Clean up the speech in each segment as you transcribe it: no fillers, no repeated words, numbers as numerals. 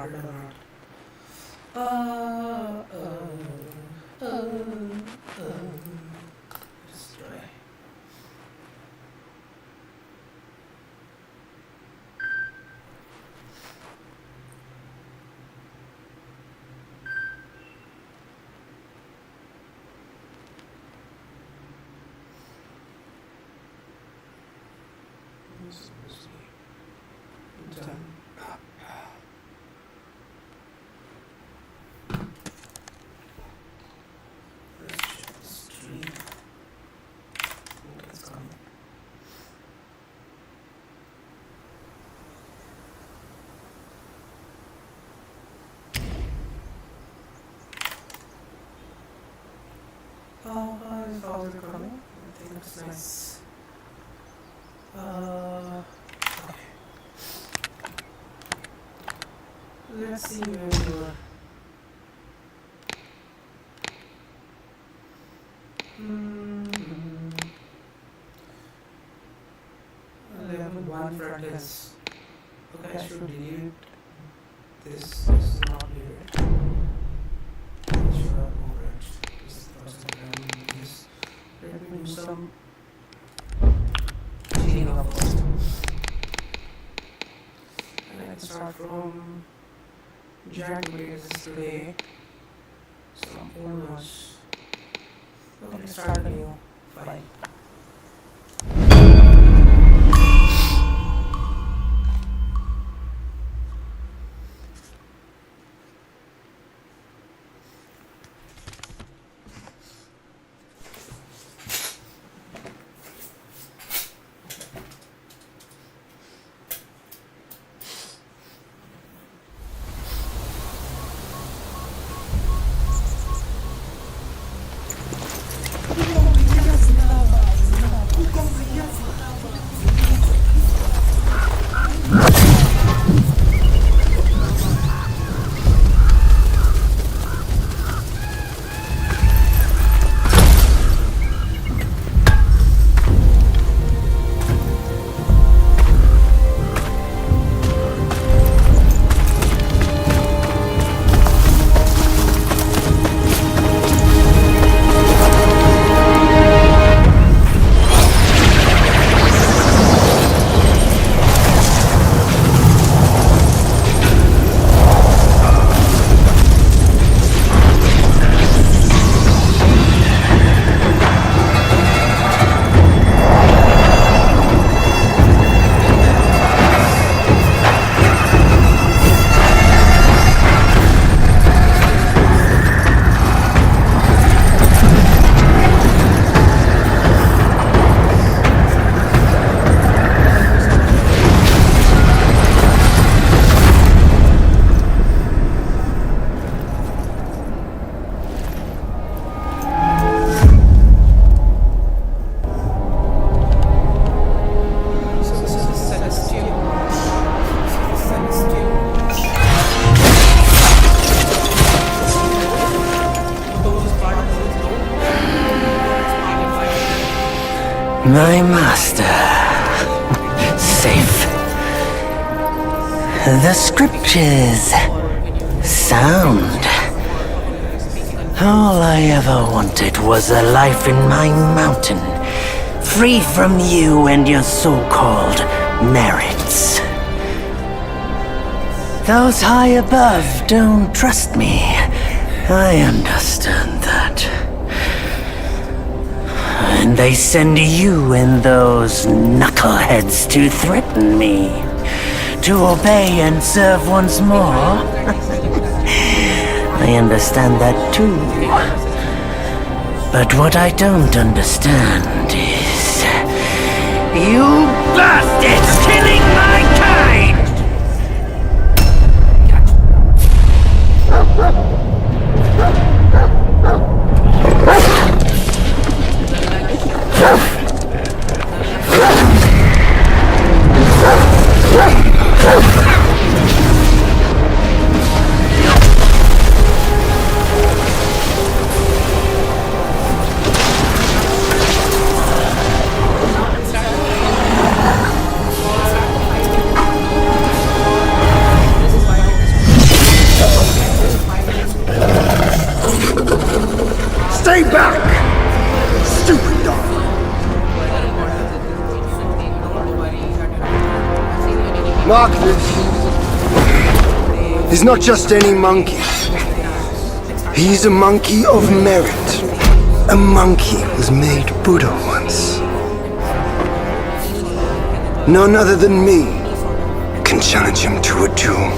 started or not. Let's try. Done. Let's check the stream. Oh, it's coming. How's it coming? I think it's nice. Okay. Let's see where we were. Level 1 front is. Okay, I should delete this. This is not here. I should have overwritten this 1000 this. Let me do some cleaning up first. And I can start from Jack Vegas today. Some owners. Okay, start a new file. My master. Safe. The scriptures. Sound. All I ever wanted was a life in my mountain, free from you and your so-called merits. Those high above don't trust me. I understand that. And they send you and those knuckleheads to threaten me, to obey and serve once more. I understand that too. But what I don't understand is you bastards killing my kind! Stay back! Stupid dog! Mark this. He's not just any monkey. He's a monkey of merit. A monkey was made Buddha once. None other than me can challenge him to a duel.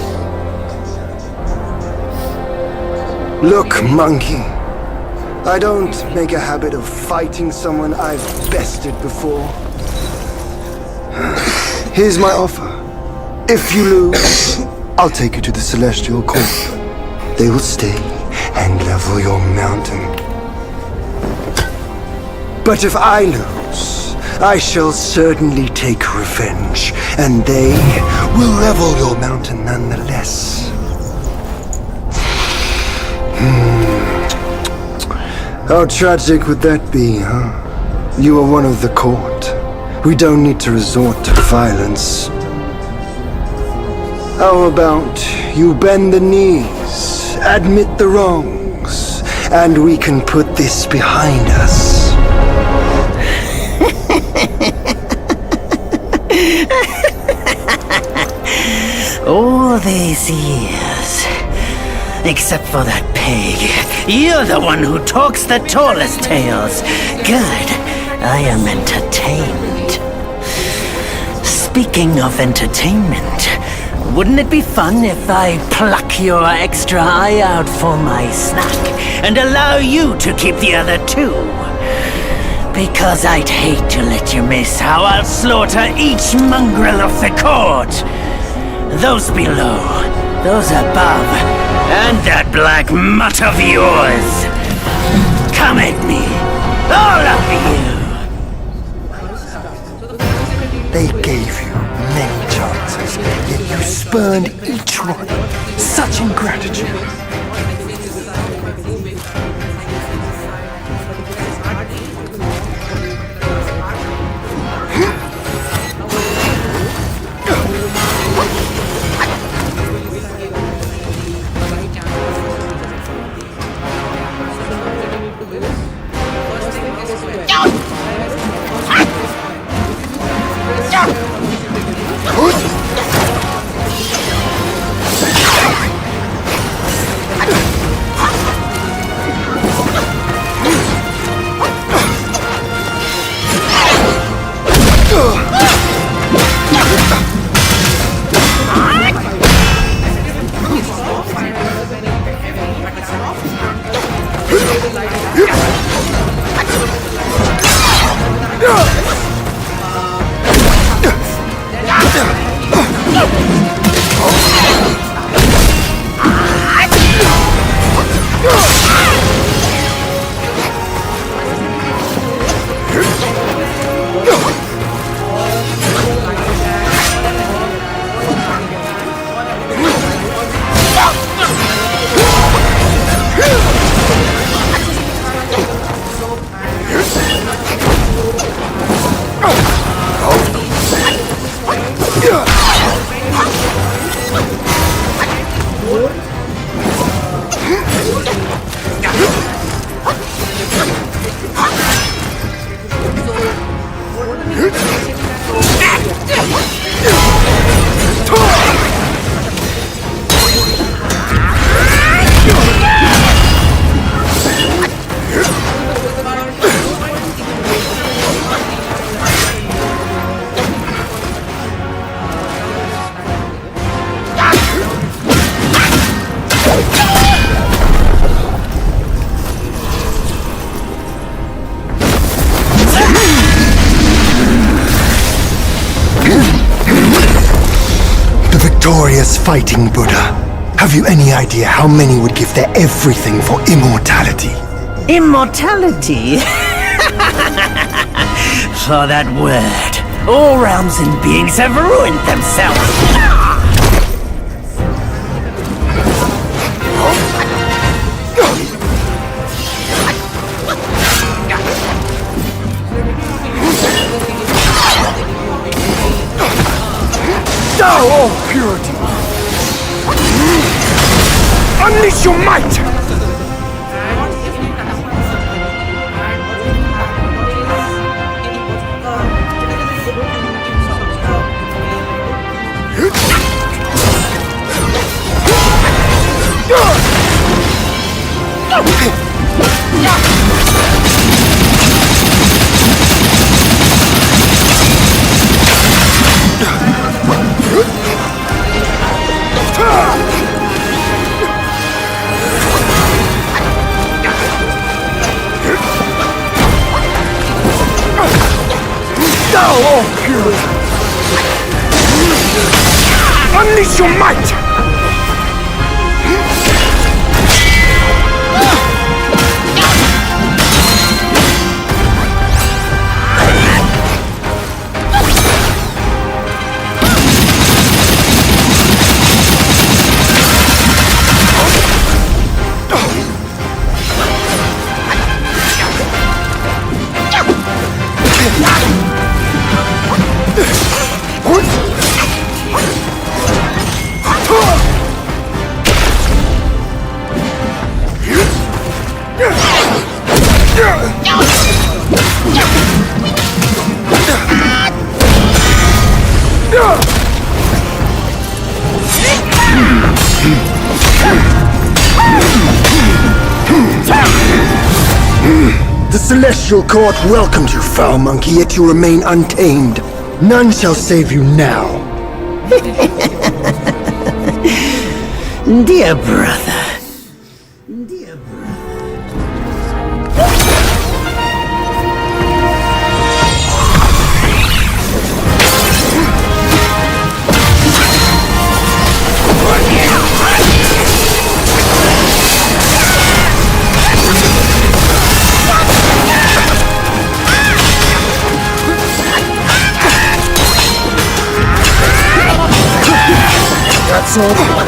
Look, monkey. I don't make a habit of fighting someone I've bested before. Here's my offer. If you lose, I'll take you to the Celestial Court. They will stay and level your mountain. But if I lose, I shall certainly take revenge, and they will level your mountain nonetheless. How tragic would that be, huh? You are one of the court. We don't need to resort to violence. How about you bend the knees, admit the wrongs, and we can put this behind us? All these years, except for that pig, you're the one who talks the tallest tales. Good, I am entertained. Speaking of entertainment, wouldn't it be fun if I pluck your extra eye out for my snack and allow you to keep the other two? Because I'd hate to let you miss how I'll slaughter each mongrel of the court. Those below, those above, and that black mutt of yours. Come at me, all of you. They gave you many chances, yet you spurned each one. Such ingratitude. Victorious fighting Buddha. Have you any idea how many would give their everything for immortality? Immortality? For that word, all realms and beings have ruined themselves. Thou, all purity! Unleash your might! Unleash your might! The Celestial Court welcomed you, foul monkey, yet you remain untamed. None shall save you now. Dear brother. Dear brother. That's all.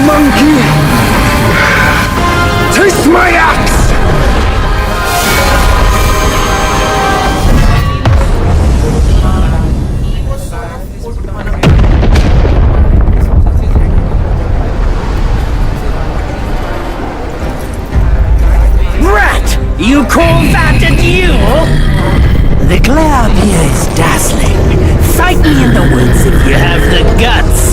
Monkey! Taste my axe! Rat! You call that a duel? The glare up here is dazzling. Fight me in the woods if you have the guts.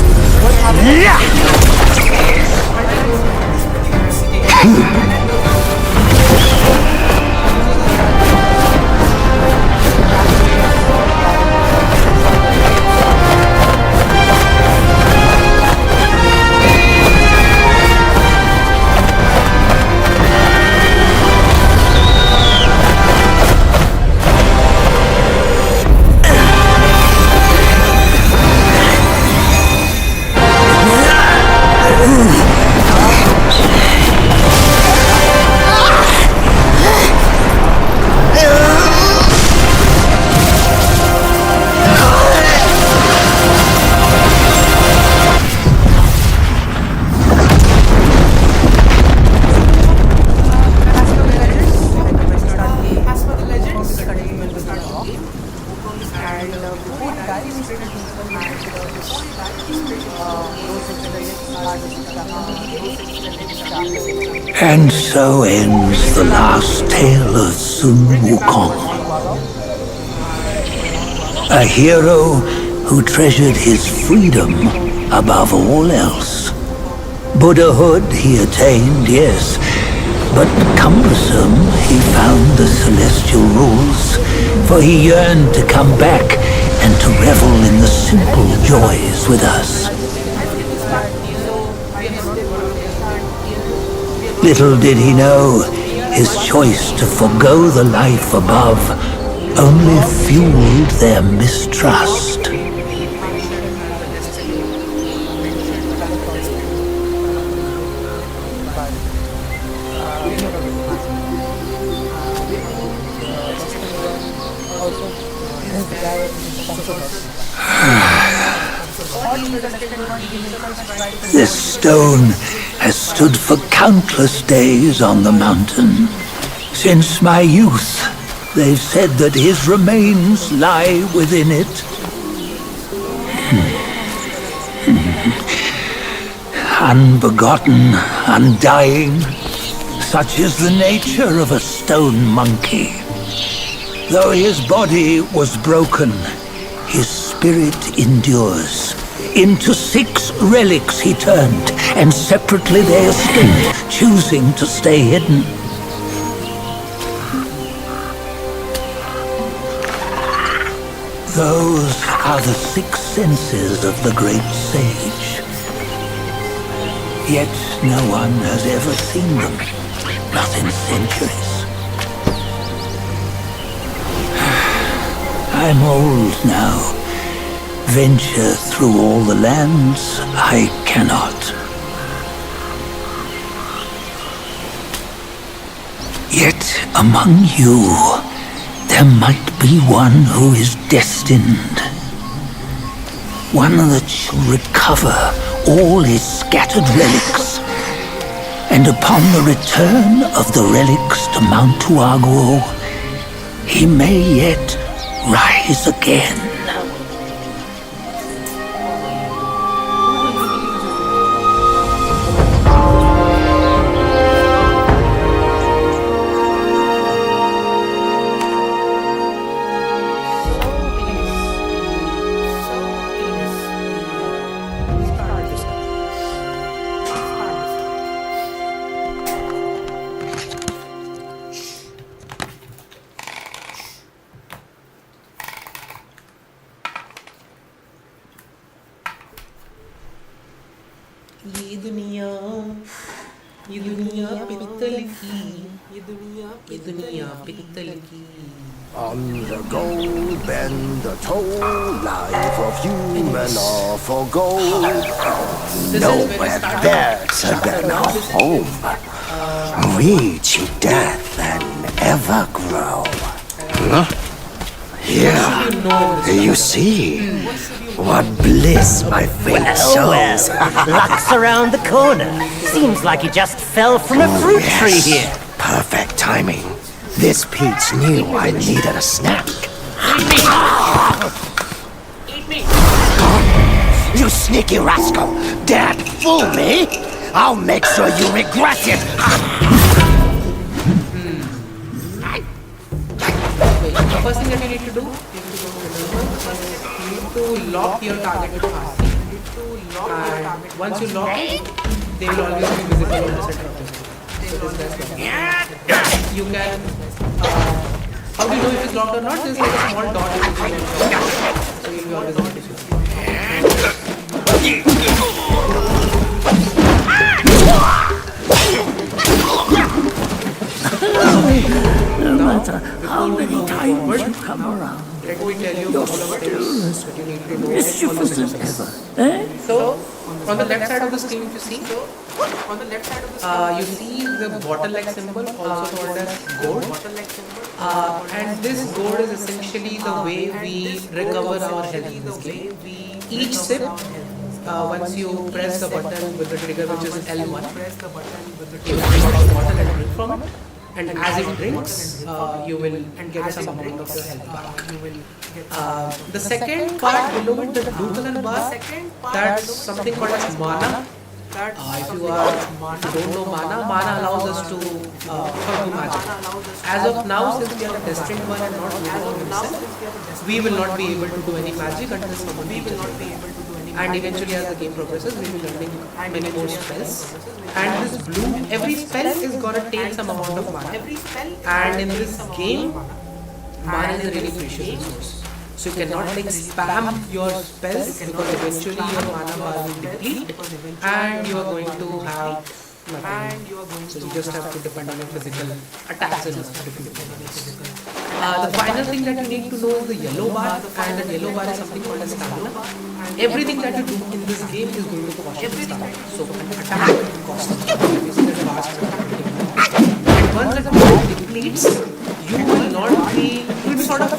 And so ends the last tale of Sun Wukong. A hero who treasured his freedom above all else. Buddhahood he attained, yes, but cumbersome he found the celestial rules, for he yearned to come back and to revel in the simple joys with us. Little did he know, his choice to forgo the life above only fueled their mistrust. This stone has stood for countless days on the mountain. Since my youth, they've said that his remains lie within it. Unbegotten, undying, such is the nature of a stone monkey. Though his body was broken, his spirit endures. Into 6 relics he turned, and separately they escaped, choosing to stay hidden. Those are the 6 senses of the great sage. Yet no one has ever seen them, not in centuries. I'm old now. Venture through all the lands I cannot. Yet among you, there might be one who is destined. One that shall recover all his scattered relics. And upon the return of the relics to Mount Tuaguo, he may yet rise again. ये दुनिया पित्तल की, ये दुनिया पित्तल की. On the gold bend the toll, life of human all for gold. Nowhere better than home. Reach death and ever grow. Here, you see, what bliss my fate shows. Luck's around the corner. Seems like he just fell from a fruit tree here. Perfect timing. This peach knew I needed a snack. Eat me! You sneaky rascal! Dare fool me? I'll make sure you regret it! The first thing that you need to do, you need to lock your target fast. And once you lock it, they will always be visible on the center of the screen. So this is best. You can, how do you know if it's locked or not? There's like a small dot in the screen. So you'll be always able to see. No matter how many times you come around, Let me tell you a you're couple of still things as that you need to know. mischievous as ever. Eh? So, on the left side of the screen, if you see, you see the bottle-like symbol, also called as gourd. And this gourd is essentially the way we recover our health in this game. Each sip, once you press the button with the trigger, which is L1, you will take out the bottle and drink from it. And as it drinks, you will get some amount of your health back. The second part below it, the blue color bar, that's something called as mana. If you don't know mana, mana allows us to do magic. As of now, since we are a destined one and not Wukong himself, we will not be able to do any magic until someone teaches us. and eventually as the game progresses we will be learning many more spells. And this blue, every spell is gonna take some amount of mana, and in this game mana is a really precious resource. So you cannot like spam your spells because eventually your mana bar will deplete and you are going to have nothing. So you just have to depend on your physical attacks and the final thing that you need to know is the yellow bar, and the yellow bar is something called as stamina. Everything that you do in this game is going to cost you stamina. So attack costs. You see that bar and once the bar depletes, you will not be, you will be sort of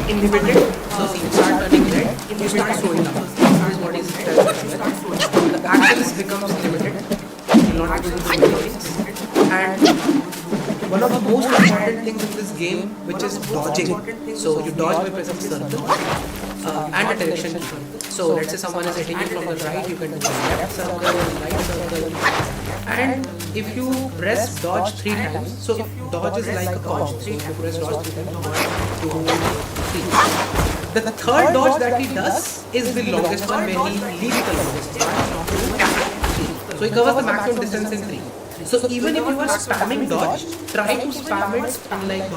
inhibited. So see, you start turning red, you start slowing down. This is what is the actions becomes limited. You will not be able to do many things. And one of the most important things in this game, which is dodging. So you dodge by pressing circle and a direction key. So let's say someone is hitting you from the right, you can do the left circle, right circle. And if you press dodge 3 times, so dodge is like a conch. So if you press dodge 3 times, 1, 2, 3. The third dodge that he does is the longest one, where he leaves the longest one. So he covers the maximum distance in 3. So even if you are spamming dodge, try to spam it in like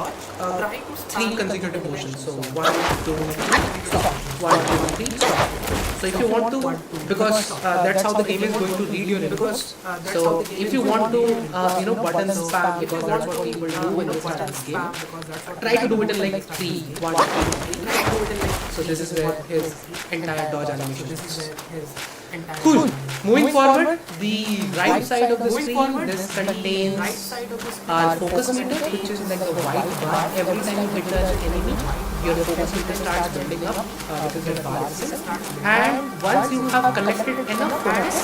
3 consecutive motions. So 1, 2, 3, stop. 1, 2, 3, stop. So if you want to, because that's how the game is going to read your inputs. So if you want to, button spam, because that's what people do when they start this game, try to do it in like 3, 1, 2, 3. So this is where his entire dodge animation is. Cool. Moving forward, the right side of the screen, this contains our focus meter, which is like a white bar. Every time you hit an enemy, your focus meter starts building up, which is red bar. And once you have collected enough focus,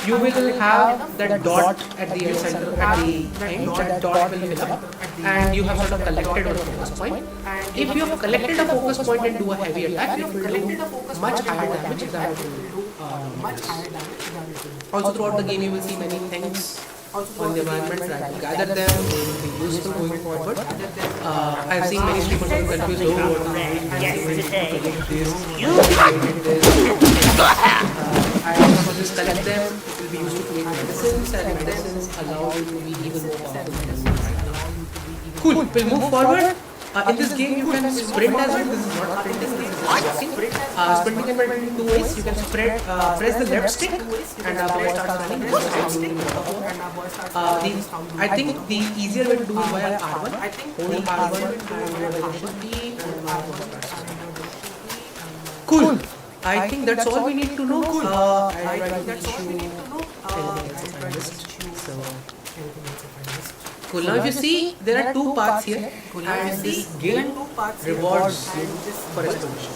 you will have that dot at the end center, at the end, that dot will fill up, and you have sort of collected a focus point. If you have collected a focus point and do a heavy attack, it will do much higher damage than it will do. Also throughout the game you will see many things on the environment, try to gather them, they will be useful going forward. I have seen many streamers who are confused, I also just collect them, it will be useful to make medicines, and medicines allow you to be even more powerful than right now. Cool, we'll move forward. In this game you can sprint as well. This is not sprinting, this is walking. Sprinting can be done in 2 ways. You can press the left stick and our boy starts running. I think the easier way to do is via R1. Hold R1 and direction key and cool. I think that's all we need to know. I try to teach you anything else if I missed. Cool. Now if you see, there are 2 paths here, and this game rewards you for exploration.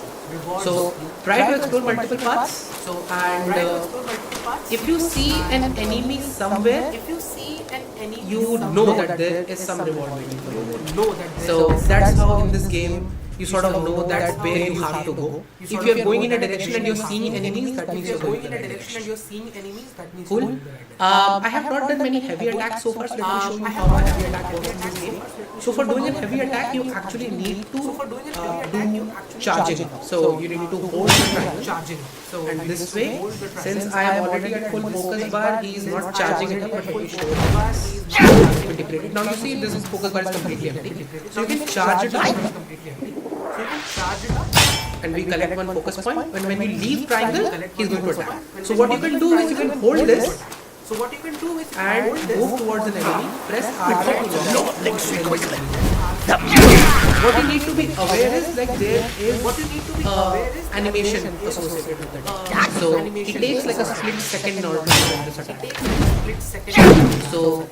So try to explore multiple paths, and if you see an enemy somewhere, you know that there is some reward waiting for you. So that's how in this game you sort of know that where you have to go. If you are going in a direction and you're seeing enemies, that means you're going in a direction. Cool. I have not done many heavy attacks so far, so let me show you how a heavy attack works in this game. So for doing a heavy attack, you actually need to do charging. So you need to hold the triangle. And this way, since I am already at full focus bar, he is not charging it up, but he is showing. Now you see this focus bar is completely empty. So you can charge it up. And we collect one focus point. When we leave triangle, he is going to attack. So what you can do is you can hold this and move towards an enemy. Press R2 to what you need to be aware is like there is animation associated with it. So it takes like a split second in order to do this attack. So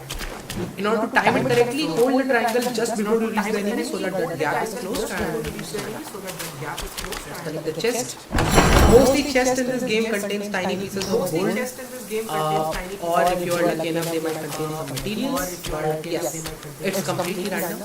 in order to time it correctly, hold the triangle just before you release the enemy so that the gap is closed, and collect the chest. Mostly chest in this game contains tiny pieces of gold, or if you are lucky enough they might contain some materials, but yes, it's completely random.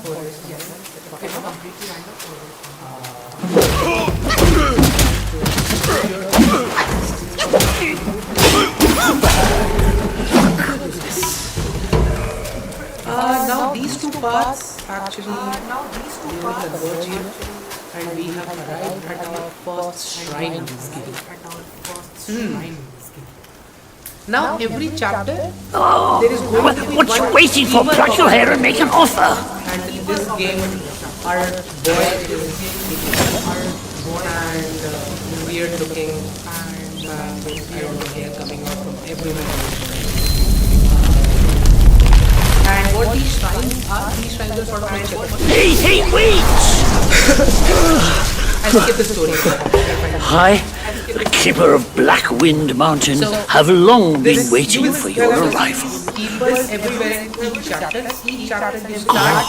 Now these 2 paths actually converge here. and we have arrived at our first shrine in this game. Now, every chapter, there is going to be What you one waiting for? keeper Pluck of your hair and make an offer. And in this game, our boy is and weird looking and I don't know, hair coming out from everywhere. And what these shrines are sort of like checkpoints. Hey, wait! I'll skip the story. I, the keeper of Black Wind Mountain, have long been waiting for your arrival. Keepers everywhere in each chapter. Each chapter you start.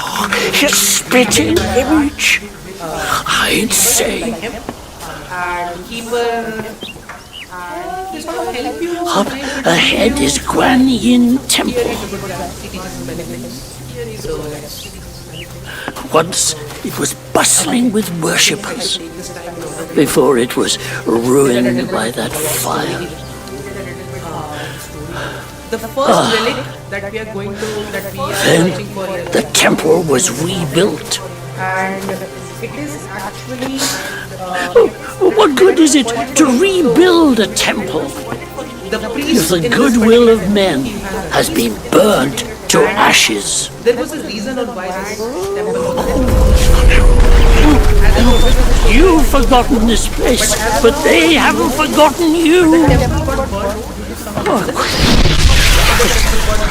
You spitting image? I'd say. And keeper. They sort of help you. Up ahead is Guan Yin Temple. So let's Once it was bustling with worshippers, before it was ruined by that fire. the first relic that we are Then searching for here. the temple was rebuilt. And it is actually What good is it to rebuild a temple the if priest the in this goodwill of particular men has been burnt to ashes? There was a reason on why this temple was built. You've forgotten this place, but they haven't forgotten you.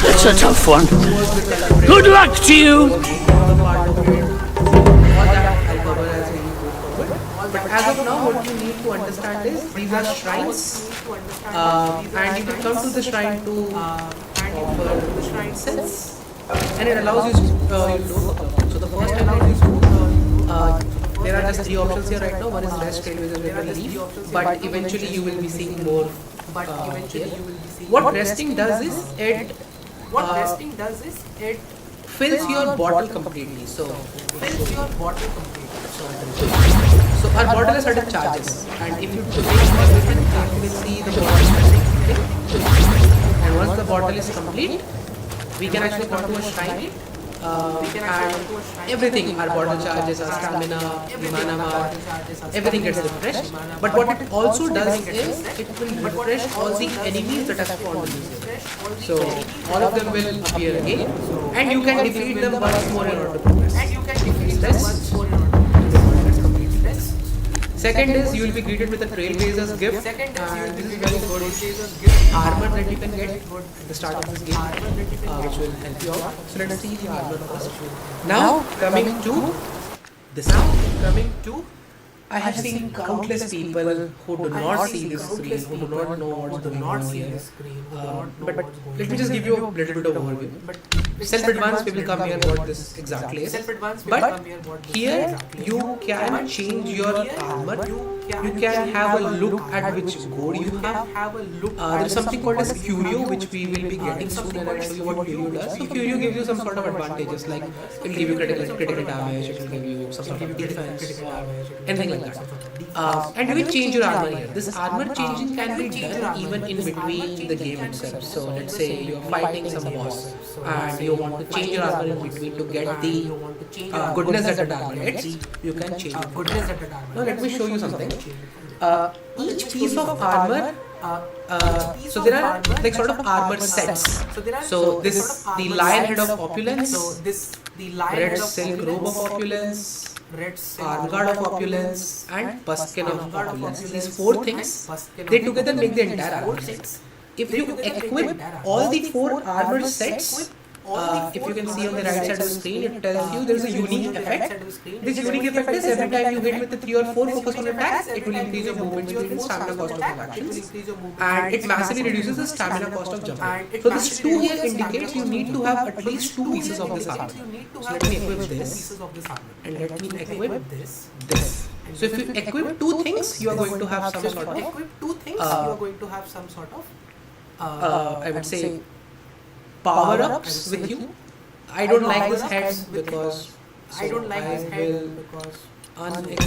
That's a tough one. Good luck to you. But as of now, what you need to understand is these are shrines, and you can come to the shrine to offer the shrine sense, and it allows you to So the first time is there are just three options here right now. One is rest, trailways, and leave. But eventually you will be seeing more. Here. What resting does is it fills your bottle completely. So our bottle has certain charges, and if you drink everything, you will see the bottle is complete. And once the bottle is complete, we can actually come to a shrine. And everything, our bottle charges, our stamina, the mana bar, everything gets refreshed. But what it also does is it will refresh all the enemies that have spawned in this area. So all of them will appear again, and you can defeat them once more in order to progress. Second is you will be greeted with a Trailblazer's gift, and this is very good armor that you can get at the start of this game, which will help you out. So let's see the armor first. Now coming to I have seen countless people who do not see this screen, who do not know what's going on here. But let me just give you a little bit of overview. Self-advanced people come here what this exactly is. But here you can change your armor. You can have a look at which code you have. There is something called as Curio, which we will be getting soon, and I'll show you what Curio does. So Curio gives you some sort of advantages, like it will give you critical damage, it will give you some sort of defense, anything like that. And you can change your armor here. This armor changing can be done even in between the game itself. So let's say you're fighting some boss and you want to change your armor in between to get the goodness that the armor gets. You can change it. Now let me show you something. Each piece of armor, so there are like sort of armor sets. So this, the lion head of opulence, red silk robe of opulence, arm guard of opulence, and buskin of opulence. These four things, they together make the entire armor set. If you equip all the four armor sets, if you can see on the right side of the screen, it tells you there is a unique effect. This unique effect is every time you hit with the 3 or 4 focus on attacks, it will increase your movement speed and stamina cost of your actions. And it massively reduces the stamina cost of jumping. So this 2 here indicates you need to have at least 2 pieces of this armor. So let me equip this, and let me equip this. So if you equip 2 things, you are going to have some sort of I would say power-ups with you. I don't like this heads because I will unequip it.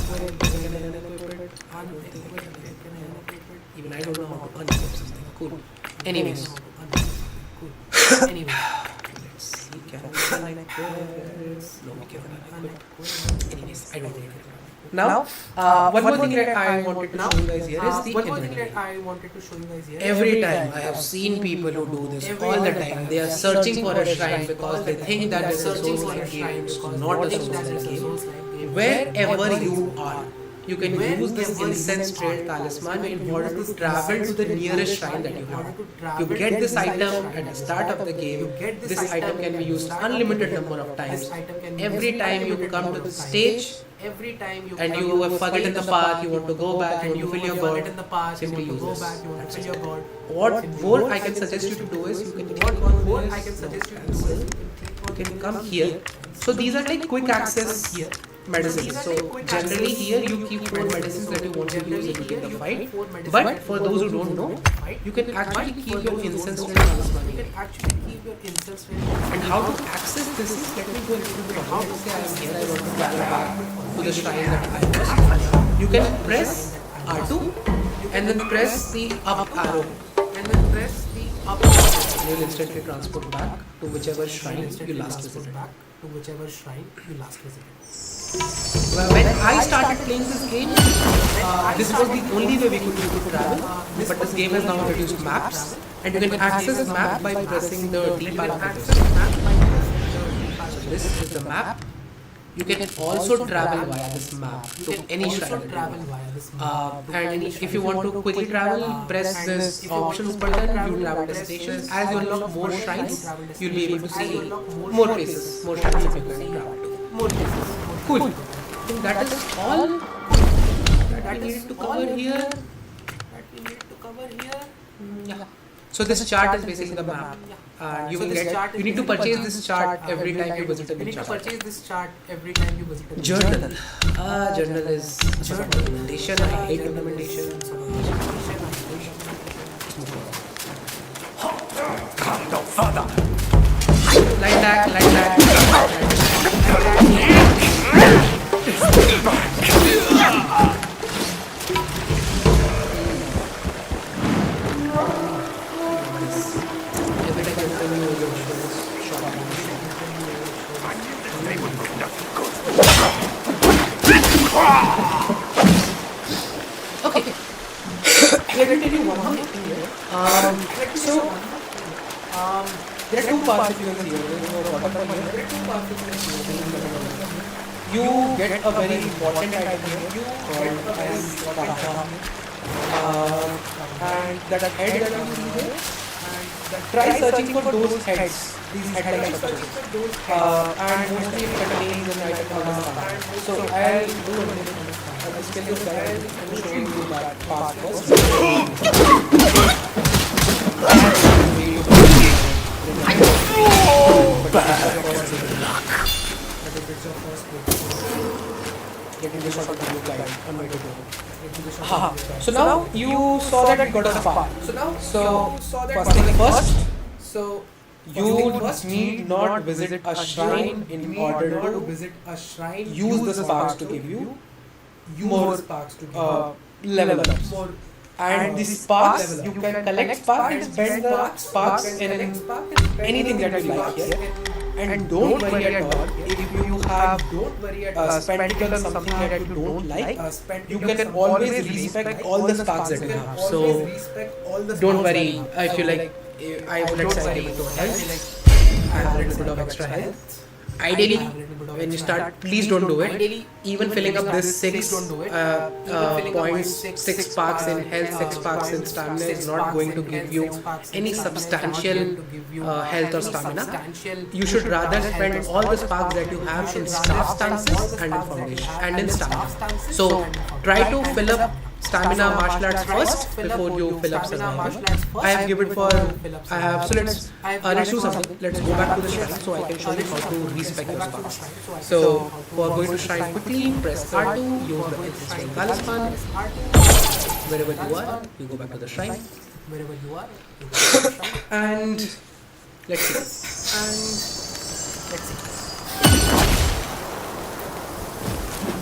Even I don't know how to unequip something. Cool. Anyways. Let's see. can we connect this? No, we can connect. Anyways, I don't need it. Now, one more thing that I wanted to show you guys here is the inventory. Every time I have seen people who do this all the time. They are searching for a shrine because they think that it's a Souls-like game. It's not a Souls-like game. Wherever you are, you can use this incense trade talisman in order to travel to the nearest shrine that you have. You get this item at the start of the game. This item can be used unlimited number of times. Every time you come to the stage and you have forgotten the path, you want to go back and you feel your god, simply use this. What more I can suggest you to do is you can come here. So these are like quick access medicines. So generally here you keep 4 medicines that you want to use in the fight. But for those who don't know, you can actually keep your incense ready. And how to access this is, let me go into the how to say I am here, I want to travel back to the shrine that I was. You can press R2 and then press the up arrow. You will instantly transport back to whichever shrine you last visited. When I started playing this game, this was the only way we could travel. But this game has now introduced maps, and you can access the map by pressing the D pad. So this is the map. You can also travel via this map to any shrine. And if you want to quickly travel, press this options button. You travel destinations. As you unlock more shrines, you'll be able to see more places, more shrines that you can travel to. Cool. I think that is all that we needed to cover here. Yeah. So this chart is basically the map. You will get. You need to purchase this chart every time you visit a new chart. Journal. Journal is documentation. I hate documentation. Come no further. Like that. Okay. Let me tell you one more thing here. There are 2 parts if you can see here. You get a very important item here called as and that head that you see here. Try searching for those heads, these head-like structures, and mostly it contains an item called as stamina. So I'll do a minute. I'll just tell you that and show you that part first. So now you saw that it got a spark. So first thing first, you need not visit a shrine in order to use the sparks to give you more level ups. And the sparks, you can collect sparks and spend the sparks in anything that you like here. And don't worry at all if you have a spectacle or something that you don't like, you can always respect all the sparks that you have. So don't worry if you like. I would like to say give it to health. I have a little bit of extra health. Ideally, when you start, please don't do it. Even filling up this 6 points, 6 sparks in health, 6 sparks in stamina is not going to give you any substantial health or stamina. You should rather spend all the sparks that you have in staff stances and in foundation and in stamina. So try to fill up stamina martial arts first before you fill up survival. I have given for so let's do something. Let's go back to the shrine so I can show you how to respec your sparks. So for going to shrine quickly, press R2, use the incense talisman. Wherever you are, you go back to the shrine. And let's see.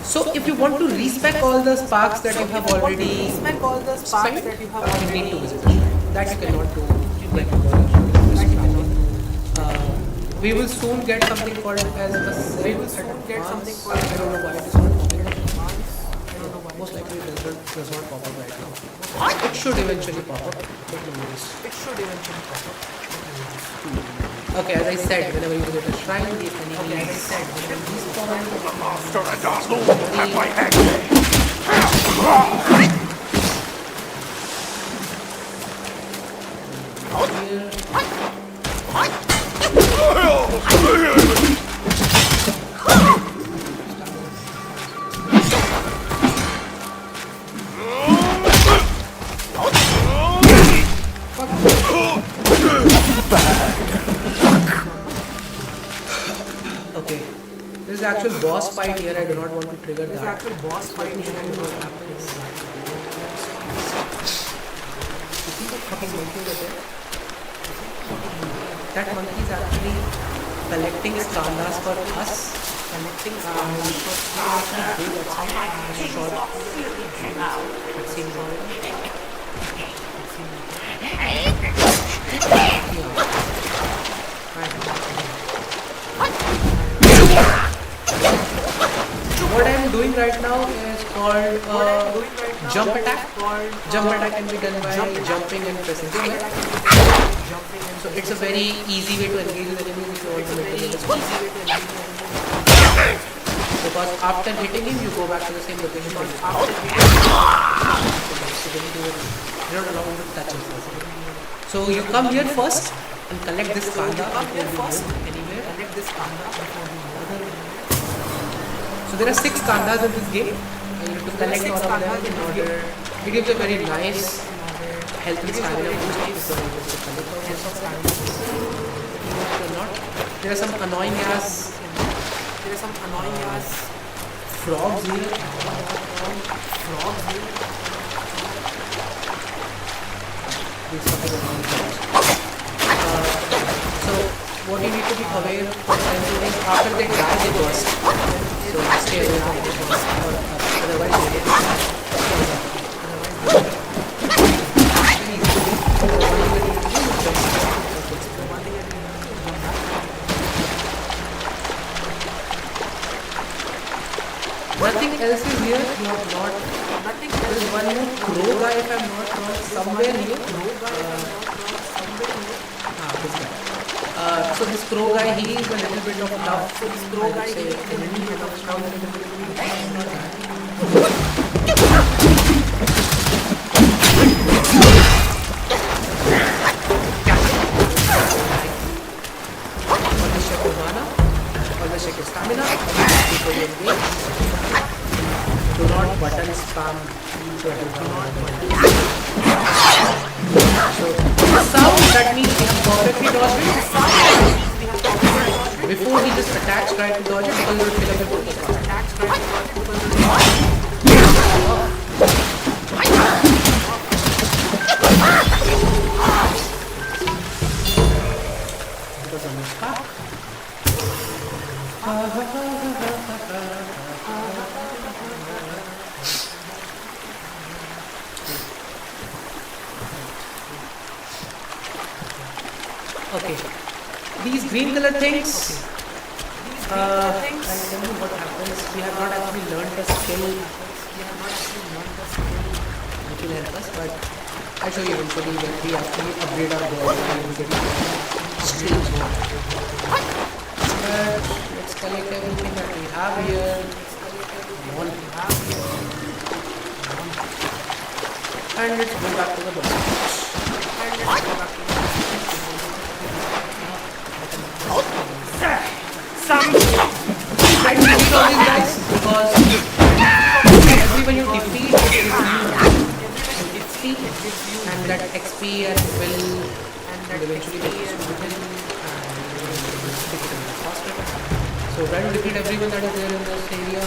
So if you want to respec all the sparks that you have already spent, you need to visit the shrine. That you cannot do when you go to We will soon get something called as a self-advance. I don't know why it is not popping up. Most likely it does not pop up right now. It should eventually pop up. Okay, as I said, whenever you get a shrine, the enemies Okay, this is actual boss fight here. I do not want to trigger that. That monkey is actually collecting skandhas for us. What I am doing right now is called jump attack. Jump attack can be done by jumping and pressing. So it's a very easy way to engage with enemies if you want to make them because after hitting him, you go back to the same location. So you don't allow him to touch him. So you come here first and collect this skandha before you move anywhere. So there are 6 skandhas in this game. And you have to collect all of them in order. It gives a very nice health and stamina boost if you're able to collect all this skandhas. There are some annoying ass frogs here. These are the annoying frogs. So what you need to be aware of is after they die they burst. So stay away from this one. Otherwise you get nothing else is here. You have not. There is one more crow guy if I am not wrong. Somewhere here. This guy. So this crow guy, he is a little bit of tough. So this crow guy, he is a little bit of strong. Always check your mana. Always check your stamina. Before you engage. Do not button spam. So sound, that means we have perfectly dodged it. Before he just attacks, try to dodge it because you will fill up the full spam. Because I'm back. Okay, these green color things, I'll tell you what happens. We have not actually learned the skill which will help us, but I'll show you eventually when we actually upgrade our board and we get streams more. Let's collect everything that we have here. And let's go back to the boss. I defeat all these guys because everyone you defeat gives you XP and that XP and will eventually make you win and faster. So try to defeat everyone that is there in this area.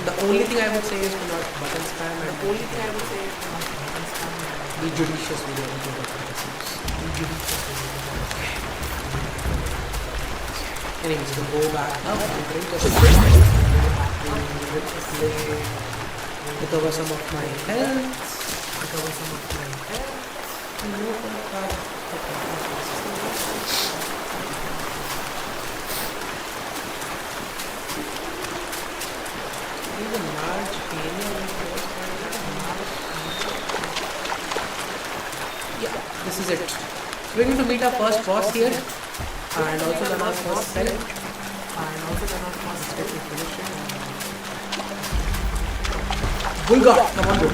The only thing I would say is to not button spam and be judicious with your anyways, we'll go back up and bring the recover some of my health. There's a large area over here. Yeah, this is it. We're going to meet our first boss here, and also learn our first spell, and also learn our first step to finish it. Bulgar, come on, bro.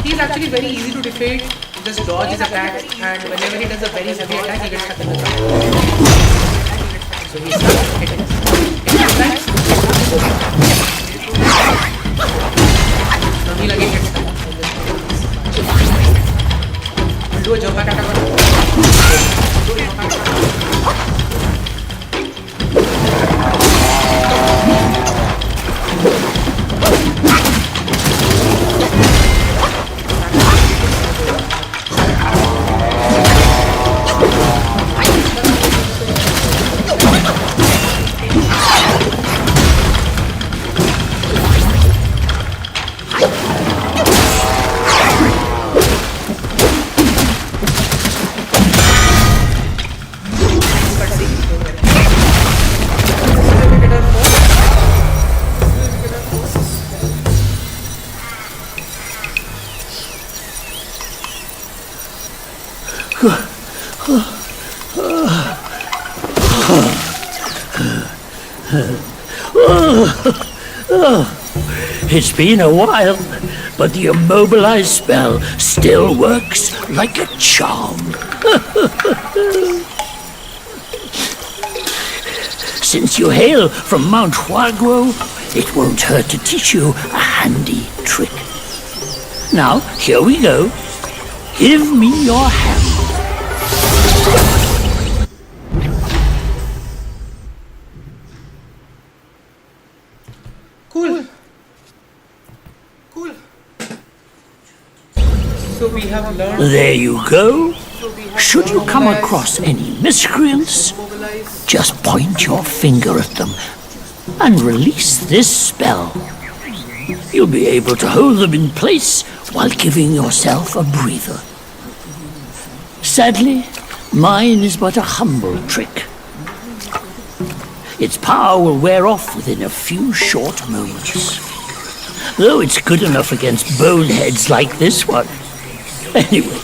He's actually very easy to defeat. Just dodge his attack, and whenever he does a very heavy attack, he gets stuck in the ground. So he starts hitting attacks. Now he'll again get stuck. We'll do a jump back attack on him. It's been a while, but the immobilized spell still works like a charm. Since you hail from Mount Huaguo, it won't hurt to teach you a handy trick. Now, here we go. Give me your hand. Cool. So we have learned. There you go. Should you come across any miscreants, just point your finger at them and release this spell. You'll be able to hold them in place while giving yourself a breather. Sadly, mine is but a humble trick. Its power will wear off within a few short moments. Though it's good enough against boneheads like this one. Anyway,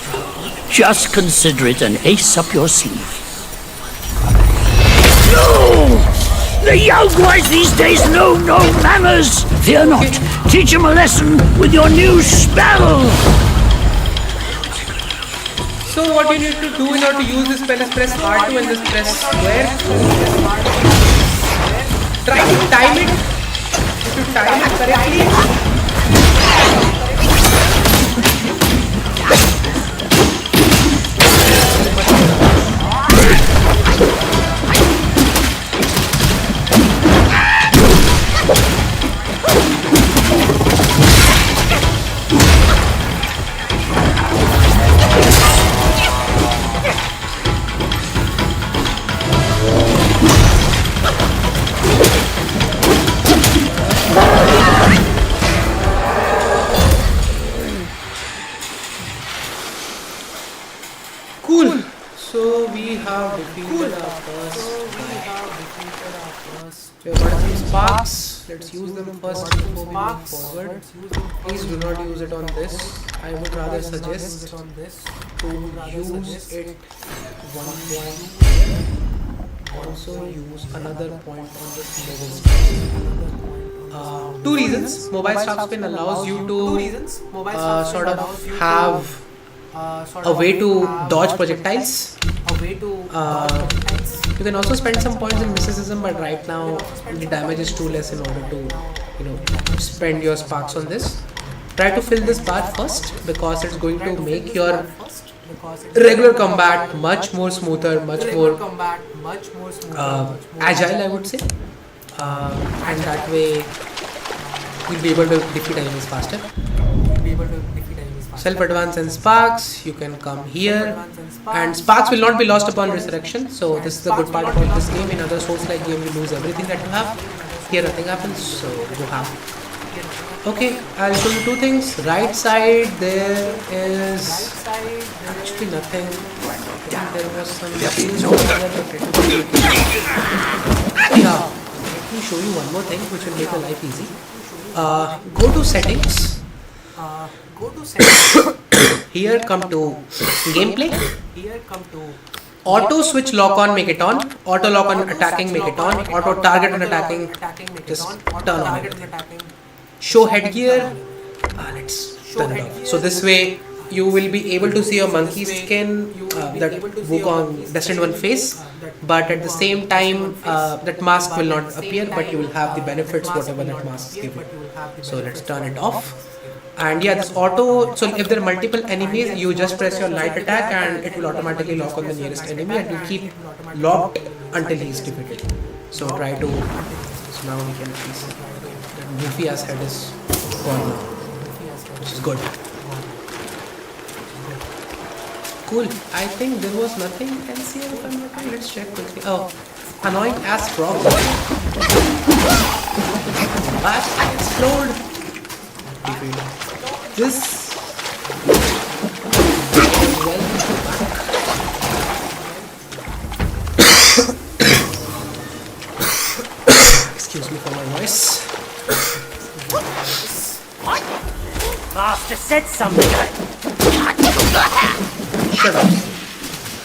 just consider it an ace up your sleeve. No! The young boys these days know no manners! Fear not, teach them a lesson with your new spell! So what you need to do in order to use this spell is press R2 and just press square. Try to time it. If you time it correctly. Cool. So we have defeated our first. We have got some sparks. Let's use them first before we move forward. Please do not use it on this. I would rather suggest to use it one point. Also use another point on this mobile spin. Two reasons. Mobile stop spin allows you to sort of have a way to dodge projectiles. You can also spend some points in mysticism, but right now the damage is too less in order to, spend your sparks on this. Try to fill this bar first because it's going to make your regular combat much more smoother, much more agile, I would say, and that way you'll be able to defeat enemies faster. Self-advance and sparks, you can come here, and sparks will not be lost upon resurrection, so this is the good part about this game. In other Souls-like game you lose everything that you have. Here nothing happens, so you have Okay, I'll show you two things. Right side there is actually nothing. I think there was some things over there, but it will be yeah. Let me show you one more thing which will make your life easy. Go to settings. Here come to gameplay. Auto switch lock on, make it on. Auto lock on attacking, make it on. Auto target on attacking, just turn on it. Show headgear, let's turn it off. So this way you will be able to see your monkey skin, that Wukong Destined One face, but at the same time that mask will not appear, but you will have the benefits whatever that mask is giving. So let's turn it off. And yeah, this auto, so if there are multiple enemies, you just press your light attack and it will automatically lock on the nearest enemy and will keep locked until he is defeated. So try to, so now we can see that goofy ass head is gone now, which is good. Cool, I think there was nothing else here if I'm not wrong. Let's check quickly. Oh, annoying ass frog. That explode. This excuse me for my voice. Master said something. Shut up.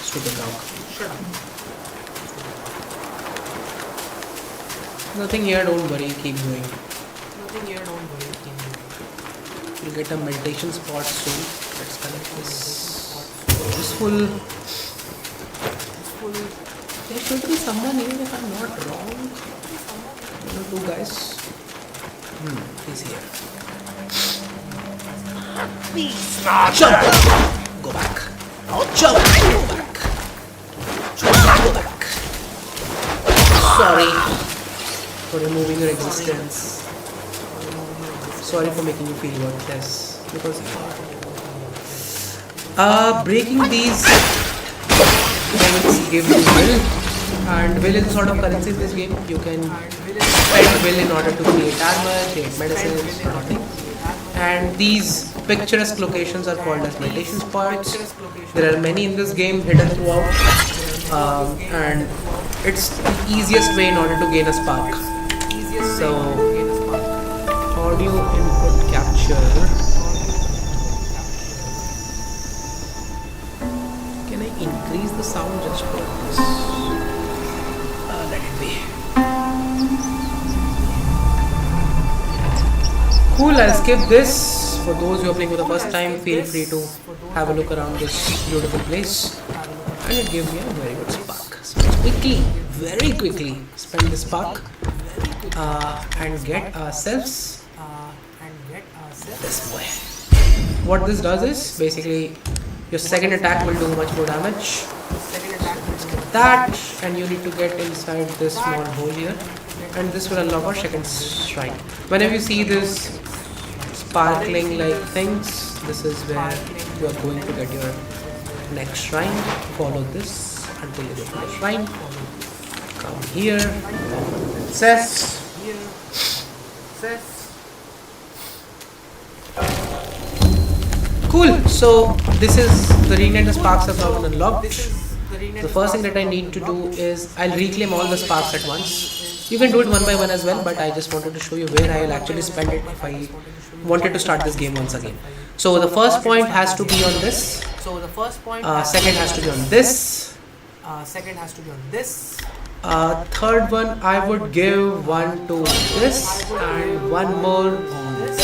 Stupid dog. Shut up. Nothing here, don't worry, keep going. We'll get a meditation spot soon. Let's connect this. Peaceful. There should be someone here if I'm not wrong. One or two guys. He's here. Jump! Go back. Jump! Go back. Jump! Go back. Sorry for removing your existence. Sorry for making you feel worthless. Because breaking these things give you will, and will is a sort of currency in this game. You can spend will in order to create armor, create medicines, sort of thing. And these picturesque locations are called as meditation spots. There are many in this game hidden throughout, and it's the easiest way in order to gain a spark. So audio input capture. Can I increase the sound just for this? Let it be. Cool, I'll skip this. For those who are playing for the first time, feel free to have a look around this beautiful place. And it gave me a very good spark. So let's quickly, very quickly spend the spark and get ourselves this boy. What this does is basically your second attack will do much more damage. Let's get that, and you need to get inside this small hole here, and this will unlock our second shrine. Whenever you see this sparkling like things, this is where you are going to get your next shrine. Follow this until you get to the shrine. Come here, follow the princess. Cool, so this is the ring and the sparks have now been unlocked. The first thing that I need to do is I'll reclaim all the sparks at once. You can do it one by one as well, but I just wanted to show you where I will actually spend it if I wanted to start this game once again. So the first point has to be on this. Second has to be on this. Third one I would give one to this and one more on this.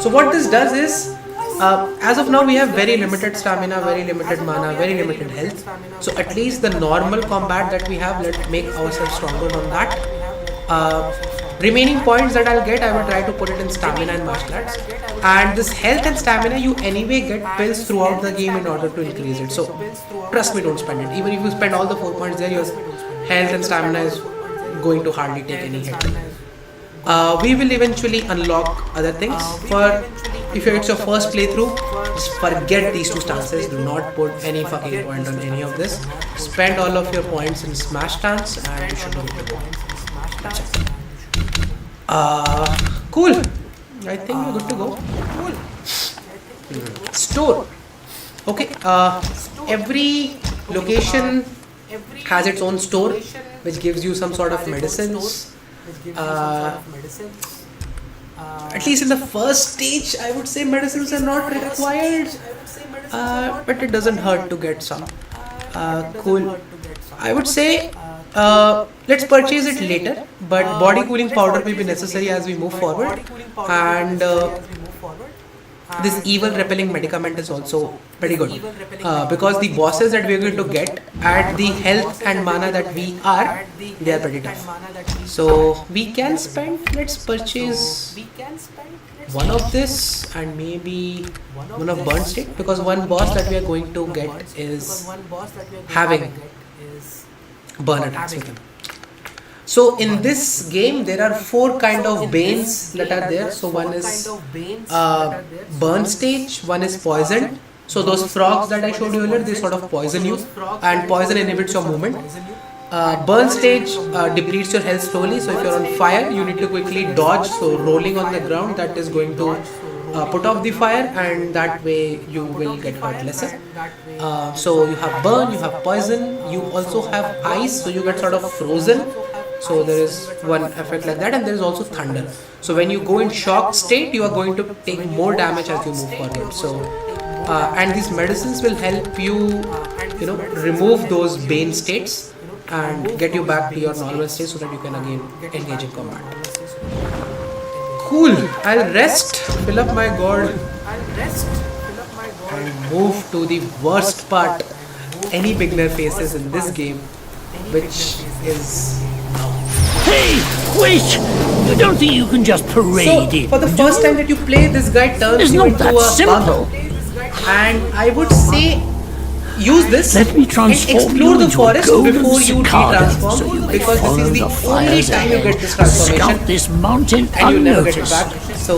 So what this does is, as of now we have very limited stamina, very limited mana, very limited health. So at least the normal combat that we have, let's make ourselves stronger on that. Remaining points that I'll get, I will try to put it in stamina and martial arts. And this health and stamina, you anyway get pills throughout the game in order to increase it. So trust me, don't spend it. Even if you spend all the 4 points there, your health and stamina is going to hardly take any hit. We will eventually unlock other things. For if it's your first playthrough, just forget these two stances. Do not put any fucking point on any of this. Spend all of your points in smash stance and you should be good to go. Cool. I think we're good to go. Cool. Store. Okay. Every location has its own store, which gives you some sort of medicines. At least in the first stage, I would say medicines are not required, but it doesn't hurt to get some. Cool. I would say let's purchase it later, but body cooling powder will be necessary as we move forward, and this evil repelling medicament is also pretty good because the bosses that we're going to get at the health and mana that they are pretty tough. So we can spend, let's purchase one of this and maybe one of burn state, because one boss that we are going to get is having burn attacks with him. So in this game there are 4 kind of banes that are there. So one is burn stage, one is poison. So those frogs that I showed you earlier, they sort of poison you, and poison inhibits your movement. Burn stage depletes your health slowly, so if you're on fire you need to quickly dodge, so rolling on the ground, that is going to put off the fire, and that way you will get hurt lesser. So you have burn, you have poison, you also have ice, so you get sort of frozen. So there is one effect like that, and there is also thunder. So when you go in shock state, you are going to take more damage as you move forward. So and these medicines will help you, remove those bane states and get you back to your normal state, so that you can again engage in combat. Cool. I'll rest, fill up my gourd, and move to the worst part any beginner faces in this game, which is. Hey, wait! You don't think you can just parade So, in? for the first time that you play, this guy turns It's you not into that a simple. bug. And I would say use this Let me and transform explore you the into a forest golden before you cicada, de-transform, so you may because this follow is the the only fires time you ahead. get this transformation, Scout this mountain and you never get it unnoticed. back. So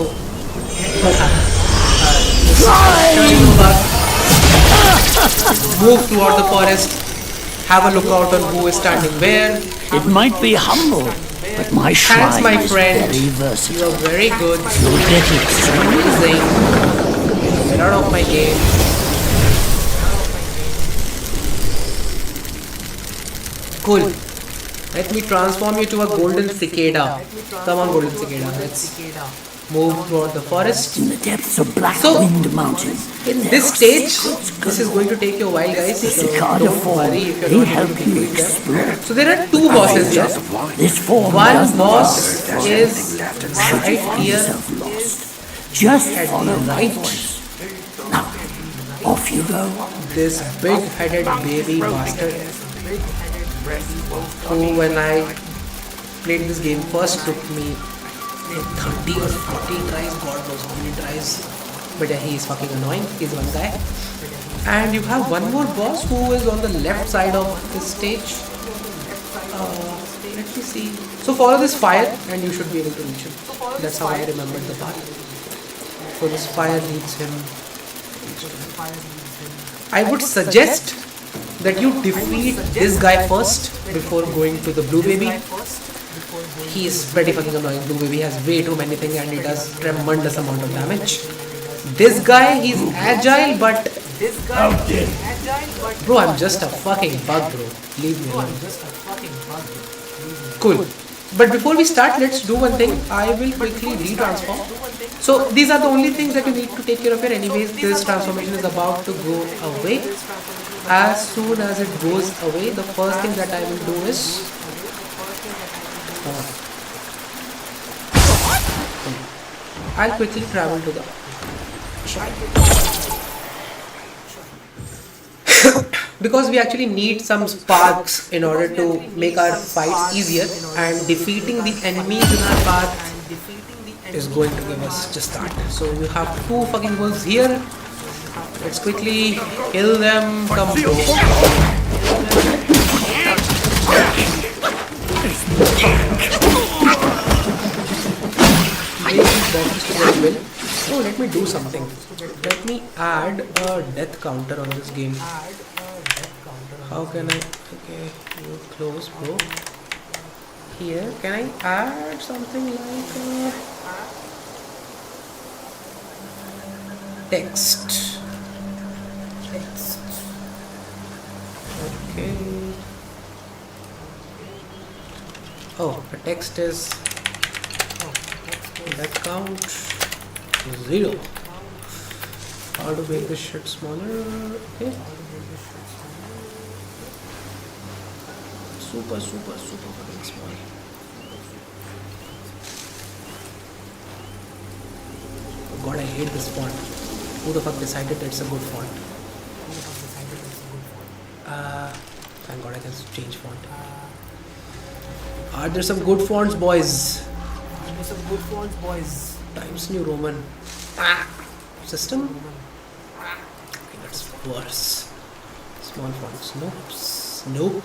what happens? Turn into a bug, move toward the forest, have a look out on who is standing where. It might be humble, but my Thanks, shrine my is friend. very You versatile. are very good. You'll get it soon. Amazing. Get out of my game. Cool. Let me transform you to a golden cicada. Come on, golden cicada. Let's move toward the forest. In the depths of Black So, Wind Mountain. In this stage, this is going to take you a while, guys. So Cicada don't form, worry if they you're not help able to you complete that. explore. So there are 2 bosses here. This form One does boss not is right here. yourself lost. Just At follow the my right. voice. Now, off you go. This big-headed baby bastard, who when I played this game first took me 30 or 40 tries, God knows how many tries, but yeah, he is fucking annoying. He's one guy. And you have one more boss who is on the left side of this stage. Let me see. So follow this fire and you should be able to reach him. That's how I remembered the path. So this fire leads him. I would suggest that you defeat this guy first before going to the blue baby. He is pretty fucking annoying. Blue baby has way too many things and he does tremendous amount of damage. This guy, he's agile, but bro, I'm just a fucking bug, bro. Leave me alone. Cool. But before we start, let's do one thing. I will quickly re-transform. So these are the only things that you need to take care of here. Anyways, this transformation is about to go away. As soon as it goes away, the first thing that I will do is I'll quickly travel to the because we actually need some sparks in order to make our fights easier, and defeating the enemies in our path is going to give us just that. So you have 2 fucking wolves here. Let's quickly kill them. Come bro. Oh, let me do something. Let me add a death counter on this game. How can I? Okay, you close, bro. Here, can I add something like? text. Okay. Oh, the text is that count 0. How to make this shit smaller? Okay. Super fucking small. Oh God, I hate this font. Who the fuck decided that it's a good font? Thank God I can change font. Are there some good fonts, boys? Times New Roman. System? Okay, that's worse. Small fonts. Nope.